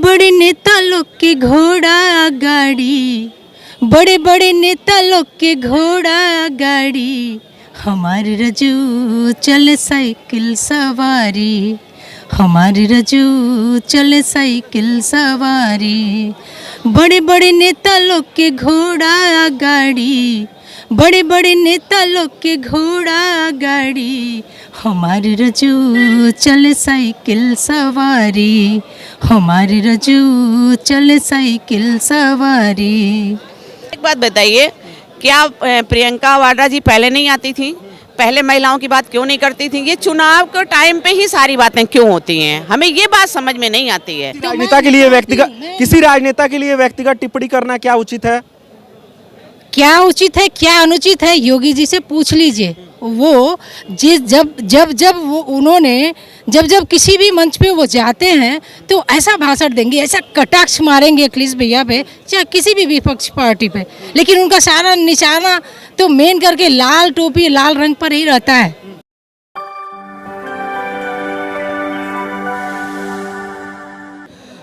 बड़े नेता लोग के घोड़ा गाड़ी, बड़े बड़े नेता लोग के घोड़ा गाड़ी, हमारे रजू चले साइकिल सवारी, हमारे रजू चले साइकिल सवारी। बड़े बड़े नेता लोग के घोड़ा गाड़ी, बड़े बड़े नेता लोग के घोड़ा गाड़ी, हमारे रजू चले साइकिल सवारी, हमारे रजू चले साइकिल सवारी। एक बात बताइए, क्या प्रियंका वाड्रा जी पहले नहीं आती थी? पहले महिलाओं की बात क्यों नहीं करती थी? ये चुनाव के टाइम पे ही सारी बातें क्यों होती हैं? हमें ये बात समझ में नहीं आती है। किसी राजनेता के लिए व्यक्तिगत टिप्पणी करना क्या उचित है? क्या उचित है क्या अनुचित है, योगी जी से पूछ लीजिए। वो जब वो उन्होंने जब किसी भी मंच पे वो जाते हैं तो ऐसा भाषण देंगे, ऐसा कटाक्ष मारेंगे अखिलेश भैया पे, चाहे किसी भी विपक्ष पार्टी पे, लेकिन उनका सारा निशाना तो मेन करके लाल टोपी लाल रंग पर ही रहता है।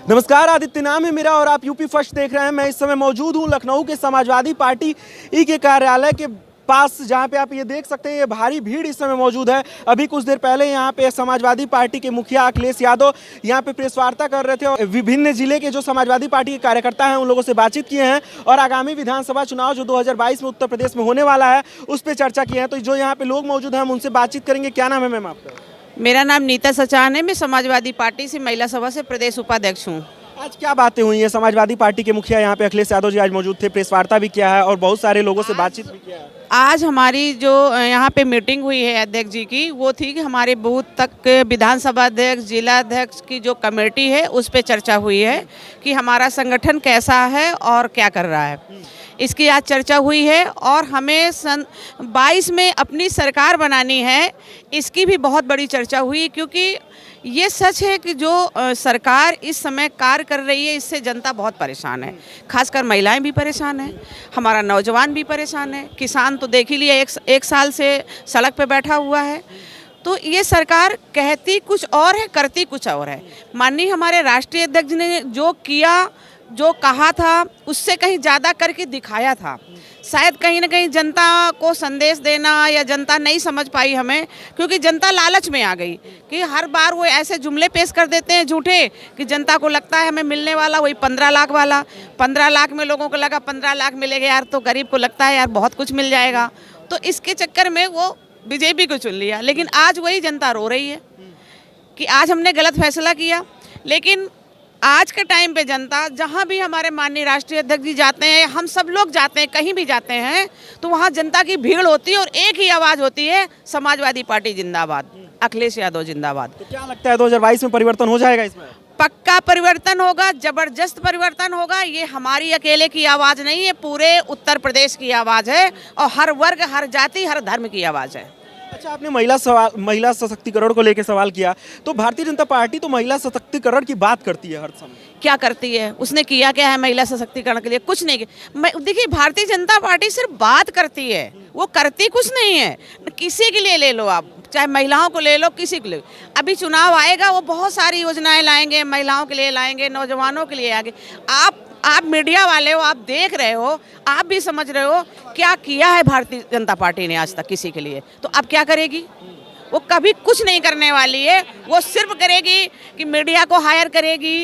नमस्कार, आदित्य नाम है मेरा और आप यूपी फर्स्ट देख रहे हैं। मैं इस समय मौजूद हूं लखनऊ के समाजवादी पार्टी के कार्यालय के पास, जहां पे आप ये देख सकते हैं ये भारी भीड़ इस समय मौजूद है। अभी कुछ देर पहले यहां पे समाजवादी पार्टी के मुखिया अखिलेश यादव यहां पे प्रेस वार्ता कर रहे थे और विभिन्न जिले के जो समाजवादी पार्टी के कार्यकर्ता हैं उन लोगों से बातचीत किए हैं और आगामी विधानसभा चुनाव जो 2022 में उत्तर प्रदेश में होने वाला है उस पर चर्चा की है। तो जो यहाँ पे लोग मौजूद हैं हम उनसे बातचीत करेंगे। क्या नाम है मैम आपका? मेरा नाम नीता सचान है। मैं समाजवादी पार्टी से महिला सभा से प्रदेश उपाध्यक्ष हूँ। आज क्या बातें हुई है? समाजवादी पार्टी के मुखिया यहाँ पे अखिलेश यादव जी आज मौजूद थे, प्रेस वार्ता भी किया है और बहुत सारे लोगों से बातचीत भी किया है। आज हमारी जो यहाँ पे मीटिंग हुई है अध्यक्ष जी की, वो थी कि हमारे बूथ तक विधानसभा अध्यक्ष, जिला अध्यक्ष की जो कमेटी है उस पे चर्चा हुई है कि हमारा संगठन कैसा है और क्या कर रहा है, इसकी आज चर्चा हुई है। और हमें सन 22 में अपनी सरकार बनानी है, इसकी भी बहुत बड़ी चर्चा हुई, क्योंकि ये सच है कि जो सरकार इस समय कार्य कर रही है इससे जनता बहुत परेशान है, खासकर महिलाएं भी परेशान हैं, हमारा नौजवान भी परेशाान है, किसान तो देख ही लिया एक साल से सड़क पे बैठा हुआ है। तो ये सरकार कहती कुछ और है, करती कुछ और है। माननीय हमारे राष्ट्रीय अध्यक्ष ने जो किया, जो कहा था, उससे कहीं ज़्यादा करके दिखाया था। शायद कहीं ना कहीं जनता को संदेश देना या जनता नहीं समझ पाई हमें, क्योंकि जनता लालच में आ गई कि हर बार वो ऐसे जुमले पेश कर देते हैं झूठे कि जनता को लगता है हमें मिलने वाला वही 15 लाख वाला। 15 लाख में लोगों को लगा 15 लाख मिलेगा यार, तो गरीब को लगता है यार बहुत कुछ मिल जाएगा, तो इसके चक्कर में वो बीजेपी को चुन लिया। लेकिन आज वही जनता रो रही है कि आज हमने गलत फैसला किया। लेकिन आज के टाइम पे जनता, जहाँ भी हमारे माननीय राष्ट्रीय अध्यक्ष जी जाते हैं, हम सब लोग जाते हैं, कहीं भी जाते हैं तो वहाँ जनता की भीड़ होती है और एक ही आवाज़ होती है, समाजवादी पार्टी जिंदाबाद, अखिलेश यादव जिंदाबाद। तो क्या लगता है 2022 में परिवर्तन हो जाएगा? इसमें पक्का परिवर्तन होगा, जबरदस्त परिवर्तन होगा। ये हमारी अकेले की आवाज़ नहीं है, पूरे उत्तर प्रदेश की आवाज़ है और हर वर्ग, हर जाति, हर धर्म की आवाज़ है। अच्छा, आपने महिला सशक्तिकरण को लेकर सवाल किया, तो भारतीय जनता पार्टी तो महिला सशक्तिकरण की बात करती है हर समय। क्या करती है? उसने किया क्या है महिला सशक्तिकरण के लिए? कुछ नहीं। देखिए, भारतीय जनता पार्टी सिर्फ बात करती है, वो करती कुछ नहीं है। किसी के लिए ले लो आप, चाहे महिलाओं को ले लो, किसी को ले लो। अभी चुनाव आएगा, वो बहुत सारी योजनाएं लाएंगे, महिलाओं के लिए लाएंगे, नौजवानों के लिए आएंगे। आप मीडिया वाले हो, आप देख रहे हो, आप भी समझ रहे हो क्या किया है भारतीय जनता पार्टी ने आज तक किसी के लिए। तो अब क्या करेगी? वो कभी कुछ नहीं करने वाली है। वो सिर्फ करेगी कि मीडिया को हायर करेगी,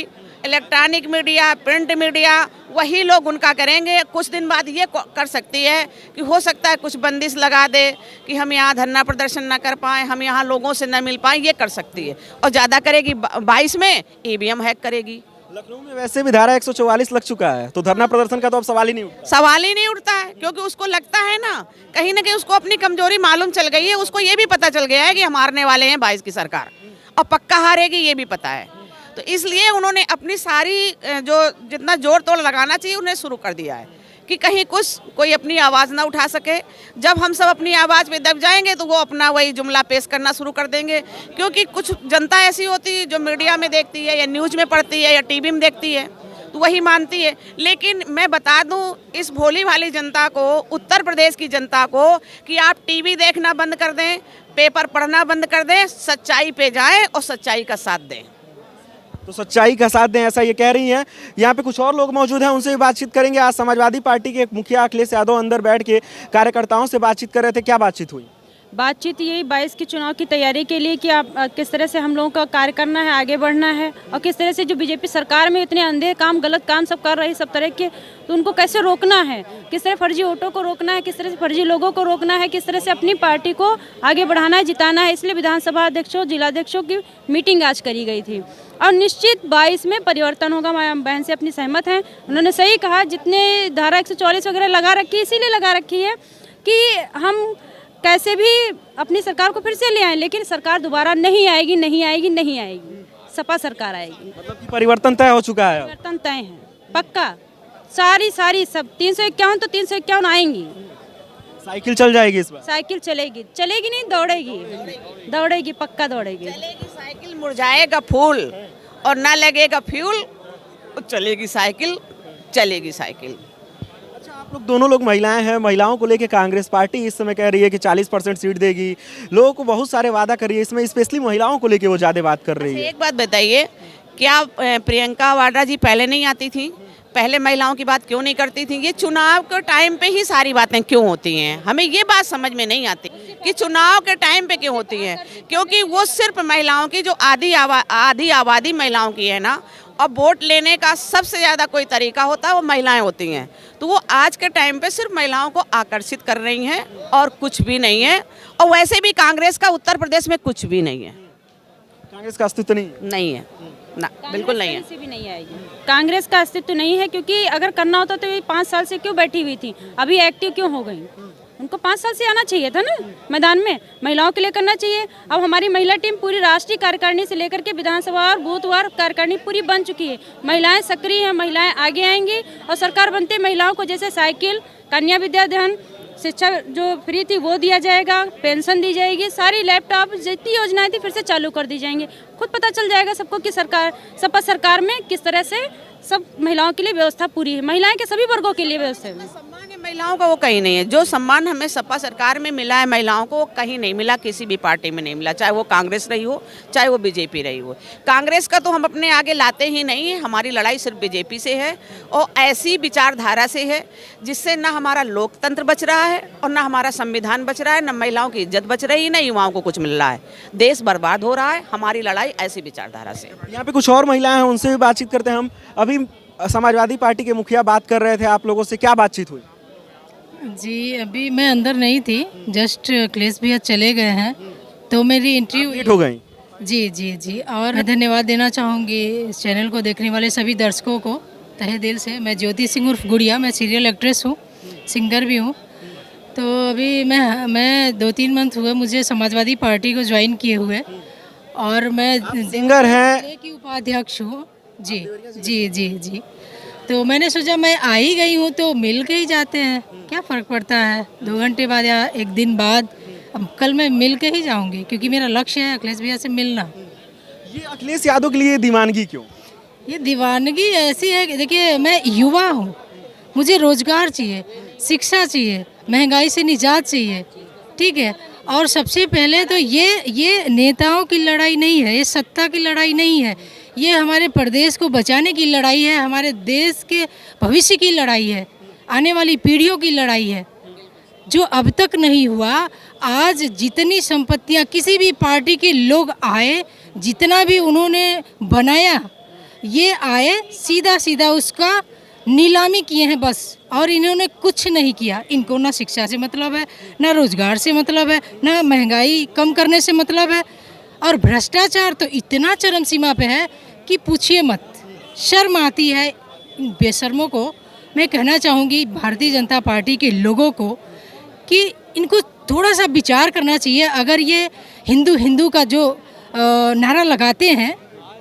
इलेक्ट्रॉनिक मीडिया, प्रिंट मीडिया, वही लोग उनका करेंगे। कुछ दिन बाद ये कर सकती है कि हो सकता है कुछ बंदिश लगा दे कि हम यहाँ धरना प्रदर्शन ना कर पाएँ, हम यहाँ लोगों से न मिल पाएँ, ये कर सकती है। और ज़्यादा करेगी 22 में ईवीएम हैक करेगी। लखनऊ में वैसे भी धारा 144 लग चुका है, तो धरना प्रदर्शन का तो अब सवाल ही नहीं उठता है, क्योंकि उसको लगता है ना कहीं उसको अपनी कमजोरी मालूम चल गई है। उसको ये भी पता चल गया है कि हम हारने वाले हैं 22 की सरकार, और पक्का हारेगी, ये भी पता है। तो इसलिए उन्होंने अपनी सारी जो जितना जोर तोड़ लगाना चाहिए उन्हें शुरू कर दिया है कि कहीं कोई अपनी आवाज़ ना उठा सके। जब हम सब अपनी आवाज़ पे दब जाएंगे तो वो अपना वही जुमला पेश करना शुरू कर देंगे, क्योंकि कुछ जनता ऐसी होती है जो मीडिया में देखती है या न्यूज़ में पढ़ती है या टीवी में देखती है, तो वही मानती है। लेकिन मैं बता दूं इस भोली भाली जनता को, उत्तर प्रदेश की जनता को, कि आप टीवी देखना बंद कर दें, पेपर पढ़ना बंद कर दें, सच्चाई पे जाएं और सच्चाई का साथ दें। तो सच्चाई का साथ दें, ऐसा ये कह रही हैं। यहाँ पे कुछ और लोग मौजूद हैं, उनसे भी बातचीत करेंगे। आज समाजवादी पार्टी के एक मुखिया अखिलेश यादव अंदर बैठ के कार्यकर्ताओं से बातचीत कर रहे थे। क्या बातचीत हुई? बातचीत यही 22 के चुनाव की तैयारी के लिए कि आप किस तरह से हम लोगों का कार्य करना है, आगे बढ़ना है, और किस तरह से जो बीजेपी सरकार में इतने अंधे काम, गलत काम सब कर रही है सब तरह के, तो उनको कैसे रोकना है, किस तरह फर्जी वोटों को रोकना है, किस तरह से फर्जी लोगों को रोकना है, किस तरह से अपनी पार्टी को आगे बढ़ाना है, जिताना है। इसलिए विधानसभा अध्यक्षों, जिलाध्यक्षों की मीटिंग आज करी गई थी और निश्चित 22 में परिवर्तन होगा। मैं बहन से अपनी सहमत हैं, उन्होंने सही कहा। जितने धारा 144 वगैरह लगा रखी है, इसीलिए लगा रखी है कि हम कैसे भी अपनी सरकार को फिर से ले आए, लेकिन सरकार दोबारा नहीं आएगी, नहीं आएगी, नहीं आएगी, सपा सरकार आएगी। मतलब कि परिवर्तन तय हो चुका है? परिवर्तन तय है, पक्का। सारी सब 351 तो 351 आएंगी। साइकिल चल जाएगी इस बार? साइकिल चलेगी, चलेगी नहीं, दौड़ेगी, दौड़ेगी, पक्का दौड़ेगी। चलेगी साइकिल, मुरझाएगा फूल और ना लगेगा फ्यूल, चलेगी साइकिल, चलेगी साइकिल। अच्छा, आप लोग दोनों लोग महिलाएं हैं, महिलाओं को लेके कांग्रेस पार्टी इस समय कह रही है कि 40% सीट देगी, लोगों को बहुत सारे वादा कर रही है, इसमें स्पेशली महिलाओं को लेके वो ज़्यादा बात कर रही है। एक बात बताइए, क्या प्रियंका वाड्रा जी पहले नहीं आती थी? पहले महिलाओं की बात क्यों नहीं करती थी? ये चुनाव के टाइम पे ही सारी बातें क्यों होती हैं? हमें ये बात समझ में नहीं आती कि चुनाव के टाइम पे क्यों होती हैं। क्योंकि वो सिर्फ महिलाओं की, जो आधी आबादी महिलाओं की है ना, और वोट लेने का सबसे ज़्यादा कोई तरीका होता है वो महिलाएं होती हैं। तो वो आज के टाइम पे सिर्फ महिलाओं को आकर्षित कर रही हैं और कुछ भी नहीं है। और वैसे भी कांग्रेस का उत्तर प्रदेश में कुछ भी नहीं है। कांग्रेस का अस्तित्व नहीं है ना, बिल्कुल नहीं है। कहीं से भी नहीं आएगी, कांग्रेस का अस्तित्व नहीं है। क्योंकि अगर करना होता तो ये 5 साल से क्यों बैठी हुई थी, अभी एक्टिव क्यों हो गई? उनको 5 साल से आना चाहिए था ना मैदान में, महिलाओं के लिए करना चाहिए। अब हमारी महिला टीम पूरी राष्ट्रीय कार्यकारिणी से लेकर के विधानसभा और बूथवार कार्यकारिणी पूरी बन चुकी है। महिलाएं सक्रिय हैं, महिलाएं आगे आएंगी और सरकार बनते महिलाओं को जैसे साइकिल, कन्या विद्याधन, शिक्षा जो फ्री थी वो दिया जाएगा, पेंशन दी जाएगी, सारी लैपटॉप जितनी योजनाएं थी फिर से चालू कर दी जाएंगी। खुद पता चल जाएगा सबको कि सरकार, सपा सरकार में किस तरह से सब महिलाओं के लिए व्यवस्था पूरी है, महिलाएं के सभी वर्गों के लिए व्यवस्था है। सम्मान है महिलाओं का वो कहीं नहीं है। जो सम्मान हमें सपा सरकार में मिला है महिलाओं को, वो कहीं नहीं मिला, किसी भी पार्टी में नहीं मिला, चाहे वो कांग्रेस रही हो, चाहे वो बीजेपी रही हो। कांग्रेस का तो हम अपने आगे लाते ही नहीं है। हमारी लड़ाई सिर्फ बीजेपी से है और ऐसी विचारधारा से है जिससे ना हमारा लोकतंत्र बच रहा है और ना हमारा संविधान बच रहा है, ना महिलाओं की इज्जत बच रही है, ना युवाओं को कुछ मिल रहा है। देश बर्बाद हो रहा है। हमारी लड़ाई ऐसी विचारधारा से। यहाँ पे कुछ और महिलाएं हैं, उनसे भी बातचीत करते हैं हम। अभी समाजवादी पार्टी के मुखिया बात कर रहे थे आप लोगों से, क्या बातचीत हुई? जी अभी मैं अंदर नहीं थी, जस्ट अखिलेश भैया चले गए हैं तो मेरी इंटरव्यू लेट हो गई। जी और मैं धन्यवाद देना चाहूँगी इस चैनल को देखने वाले सभी दर्शकों को तहे दिल से। मैं ज्योति सिंह उर्फ गुड़िया, मैं सीरियल एक्ट्रेस हूँ, सिंगर भी हूँ। तो अभी मैं 2-3 मंथ हुए मुझे समाजवादी पार्टी को ज्वाइन किए हुए और मैं सिंगर हैं की उपाध्यक्ष हूँ। जी तो मैंने सोचा मैं आ ही गई हूँ तो मिल के ही जाते हैं, क्या फ़र्क पड़ता है 2 घंटे बाद या 1 दिन बाद। अब कल मैं मिल के ही जाऊँगी क्योंकि मेरा लक्ष्य है अखिलेश भैया से मिलना। ये अखिलेश यादव के लिए दीवानगी क्यों? ये दीवानगी ऐसी है कि देखिए मैं युवा हूँ, मुझे रोज़गार चाहिए, शिक्षा चाहिए, महंगाई से निजात चाहिए, ठीक है। और सबसे पहले तो ये नेताओं की लड़ाई नहीं है, ये सत्ता की लड़ाई नहीं है, ये हमारे प्रदेश को बचाने की लड़ाई है, हमारे देश के भविष्य की लड़ाई है, आने वाली पीढ़ियों की लड़ाई है, जो अब तक नहीं हुआ। आज जितनी संपत्तियां किसी भी पार्टी के लोग आए, जितना भी उन्होंने बनाया, ये आए सीधा उसका नीलामी किए हैं बस, और इन्होंने कुछ नहीं किया। इनको ना शिक्षा से मतलब है, ना रोजगार से मतलब है, ना महंगाई कम करने से मतलब है, और भ्रष्टाचार तो इतना चरम सीमा पे है कि पूछिए मत। शर्म आती है इन बेशर्मों को। मैं कहना चाहूँगी भारतीय जनता पार्टी के लोगों को कि इनको थोड़ा सा विचार करना चाहिए। अगर ये हिंदू का जो नारा लगाते हैं,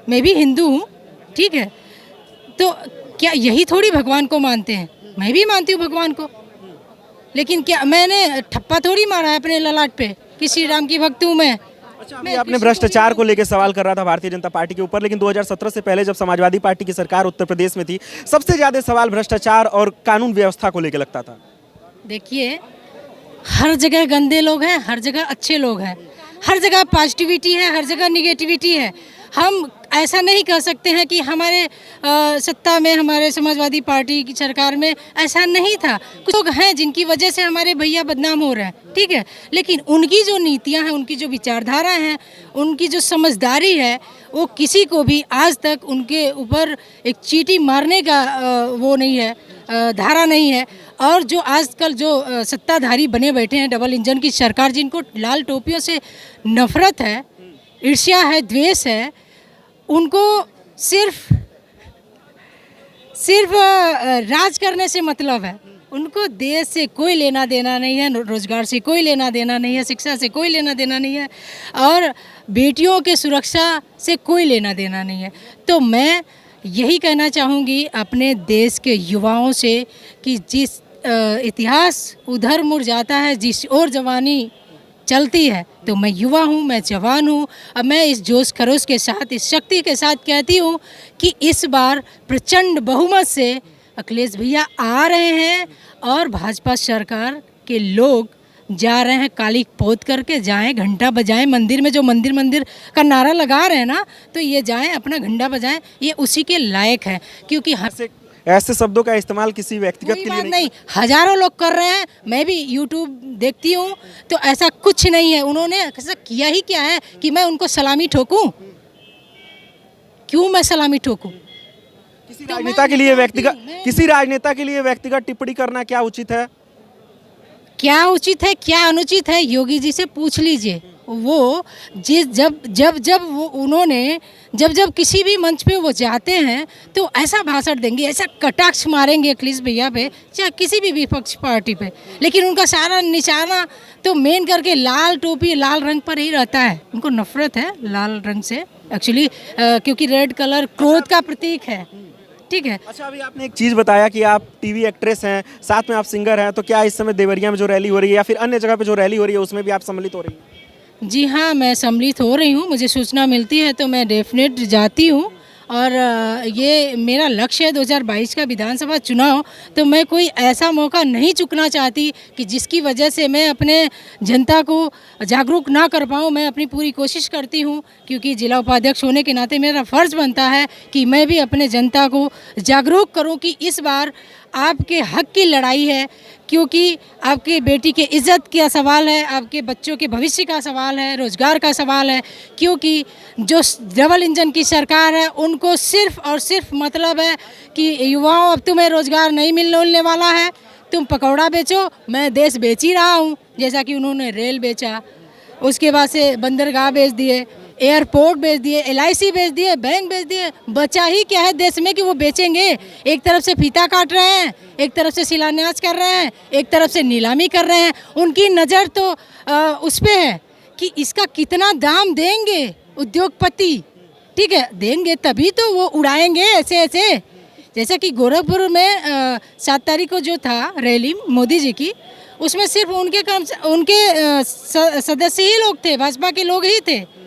मैं भी हिंदू हूँ, ठीक है, तो क्या यही थोड़ी भगवान को मानते हैं? मैं भी मानती हूँ भगवान को, लेकिन क्या मैंने ठप्पा थोड़ी मारा है अपने ललाट पे कि श्री राम की भक्त हूँ मैं। अच्छा, अभी आपने भ्रष्टाचार को लेकर सवाल कर रहा था भारतीय जनता पार्टी के ऊपर, लेकिन 2017 से पहले जब समाजवादी पार्टी की सरकार उत्तर प्रदेश में थी, सबसे ज़्यादा सवाल भ्रष्टाचार और कानून व्यवस्था को लेकर लगता था। देखिए, हर जगह गंदे लोग हैं, हर जगह अच्छे लोग हैं, हर जगह पॉजिटिविटी है, हर जगह निगेटिविटी है। हम ऐसा नहीं कह सकते हैं कि हमारे सत्ता में, हमारे समाजवादी पार्टी की सरकार में ऐसा नहीं था। कुछ लोग हैं जिनकी वजह से हमारे भैया बदनाम हो रहे हैं, ठीक है, लेकिन उनकी जो नीतियां हैं, उनकी जो विचारधारा हैं, उनकी जो समझदारी है, वो किसी को भी आज तक उनके ऊपर एक चींटी मारने का वो नहीं है, धारा नहीं है। और जो आजकल जो सत्ताधारी बने बैठे हैं, डबल इंजन की सरकार, जिनको लाल टोपियों से नफरत है, ईर्ष्या है, द्वेष है, उनको सिर्फ राज करने से मतलब है। उनको देश से कोई लेना देना नहीं है, रोजगार से कोई लेना देना नहीं है, शिक्षा से कोई लेना देना नहीं है, और बेटियों के सुरक्षा से कोई लेना देना नहीं है। तो मैं यही कहना चाहूँगी अपने देश के युवाओं से कि जिस इतिहास उधर मुड़ जाता है, जिस ओर जवानी चलती है, तो मैं युवा हूँ, मैं जवान हूँ। अब मैं इस जोश खरोश के साथ, इस शक्ति के साथ कहती हूँ कि इस बार प्रचंड बहुमत से अखिलेश भैया आ रहे हैं और भाजपा सरकार के लोग जा रहे हैं। काली पोत करके जाएं, घंटा बजाएं, मंदिर में जो मंदिर मंदिर का नारा लगा रहे हैं ना, तो ये जाएं, अपना घंटा बजाएं, ये उसी के लायक है। क्योंकि ऐसे शब्दों का इस्तेमाल किसी व्यक्तिगत के लिए नहीं, हजारों लोग कर रहे हैं। मैं भी यूट्यूब देखती हूँ, तो ऐसा कुछ नहीं है। उन्होंने ऐसा किया ही क्या है कि मैं उनको सलामी ठोकूं? क्यों मैं सलामी ठोकूं? किसी राजनेता के लिए व्यक्तिगत टिप्पणी करना क्या उचित है? क्या उचित है, क्या अनुचित है, योगी जी से पूछ लीजिए। वो जब किसी भी मंच पे वो जाते हैं तो ऐसा भाषण देंगे, ऐसा कटाक्ष मारेंगे अखिलेश भैया पे, चाहे किसी भी विपक्ष पार्टी पे, लेकिन उनका सारा निशाना तो मेन करके लाल टोपी, लाल रंग पर ही रहता है। उनको नफरत है लाल रंग से एक्चुअली, क्योंकि रेड कलर क्रोध का प्रतीक है, ठीक है। अच्छा, अभी आपने एक चीज़ बताया कि आप टीवी एक्ट्रेस हैं, साथ में आप सिंगर हैं, तो क्या इस समय देवरिया में जो रैली हो रही है या फिर अन्य जगह पे जो रैली हो रही है उसमें भी आप सम्मिलित हो रही हैं? जी हाँ, मैं सम्मिलित हो रही हूँ। मुझे सूचना मिलती है तो मैं डेफिनेट जाती हूँ। और ये मेरा लक्ष्य है 2022 का विधानसभा चुनाव, तो मैं कोई ऐसा मौका नहीं चुकना चाहती कि जिसकी वजह से मैं अपने जनता को जागरूक ना कर पाऊँ। मैं अपनी पूरी कोशिश करती हूँ, क्योंकि जिला उपाध्यक्ष होने के नाते मेरा फ़र्ज़ बनता है कि मैं भी अपने जनता को जागरूक करूँ कि इस बार आपके हक की लड़ाई है, क्योंकि आपके बेटी के इज़्ज़त का सवाल है, आपके बच्चों के भविष्य का सवाल है, रोज़गार का सवाल है। क्योंकि जो डबल इंजन की सरकार है, उनको सिर्फ और सिर्फ मतलब है कि युवाओं, अब तुम्हें रोज़गार नहीं मिलने वाला है, तुम पकौड़ा बेचो, मैं देश बेच ही रहा हूँ। जैसा कि उन्होंने रेल बेचा, उसके बाद से बंदरगाह बेच दिए, एयरपोर्ट बेच दिए, LIC बेच दिए, बैंक बेच दिए। बचा ही क्या है देश में कि वो बेचेंगे? एक तरफ से फीता काट रहे हैं, एक तरफ से शिलान्यास कर रहे हैं, एक तरफ से नीलामी कर रहे हैं। उनकी नज़र तो उस पे है कि इसका कितना दाम देंगे उद्योगपति, ठीक है, देंगे तभी तो वो उड़ाएंगे ऐसे ऐसे। जैसा कि गोरखपुर में 7 तारीख को जो था रैली मोदी जी की, उसमें सिर्फ उनके सदस्य ही लोग थे, भाजपा के लोग ही थे,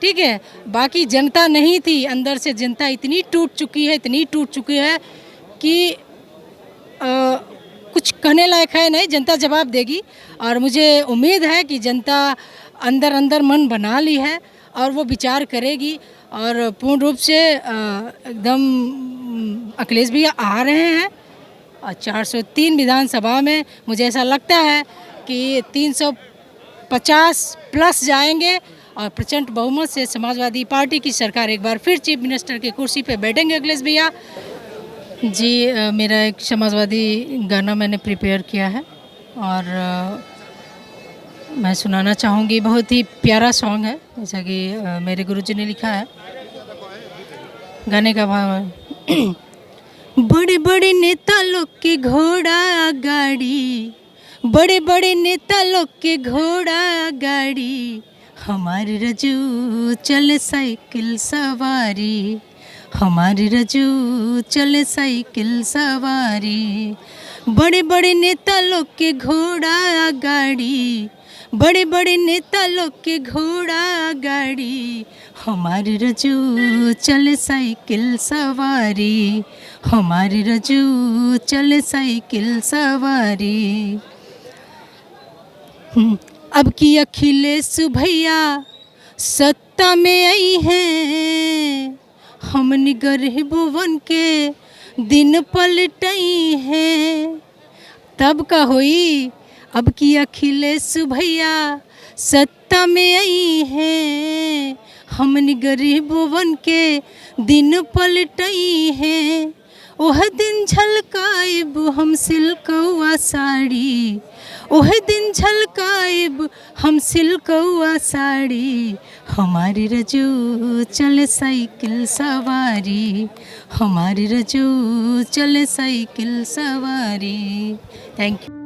ठीक है, बाकी जनता नहीं थी। अंदर से जनता इतनी टूट चुकी है कि कुछ कहने लायक है नहीं। जनता जवाब देगी, और मुझे उम्मीद है कि जनता अंदर मन बना ली है और वो विचार करेगी, और पूर्ण रूप से एकदम अखिलेश भैया आ रहे हैं। और 403 विधानसभा में मुझे ऐसा लगता है कि 350 प्लस जाएंगे, और प्रचंड बहुमत से समाजवादी पार्टी की सरकार एक बार फिर चीफ मिनिस्टर की कुर्सी पे बैठेंगे अखिलेश भैया जी। मेरा एक समाजवादी गाना मैंने प्रिपेयर किया है, और मैं सुनाना चाहूँगी। बहुत ही प्यारा सॉन्ग है, जैसा कि मेरे गुरुजी ने लिखा है। गाने का भाव है बड़े बड़े नेता लोग के घोड़ा गाड़ी, बड़े बड़े नेता लोग के घोड़ा गाड़ी, हमारे रजू चले साइकिल सवारी, हमारे रजू चले साइकिल सवारी। बड़े बड़े नेता लोग के घोड़ा गाड़ी, बड़े बड़े नेता लोग के घोड़ा गाड़ी, हमारे रजू चले साइकिल सवारी, हमारे रजू चले साइकिल सवारी। अब की अखिलेश भैया सत्ता में आई हैं, हमनी गरीबवन के दिन पलटई हैं। तब का होई अब की अखिलेश भैया सत्ता में आई हैं, हमनी गरीबवन के दिन पलटई हैं। ओह दिन झलकाइब हम सिल्कौआ साड़ी, ओह दिन झलकाइब हम सिल्कौआ साड़ी। हमारी रजू चले साइकिल सवारी, हमारी रजू चले साइकिल सवारी। Thank you.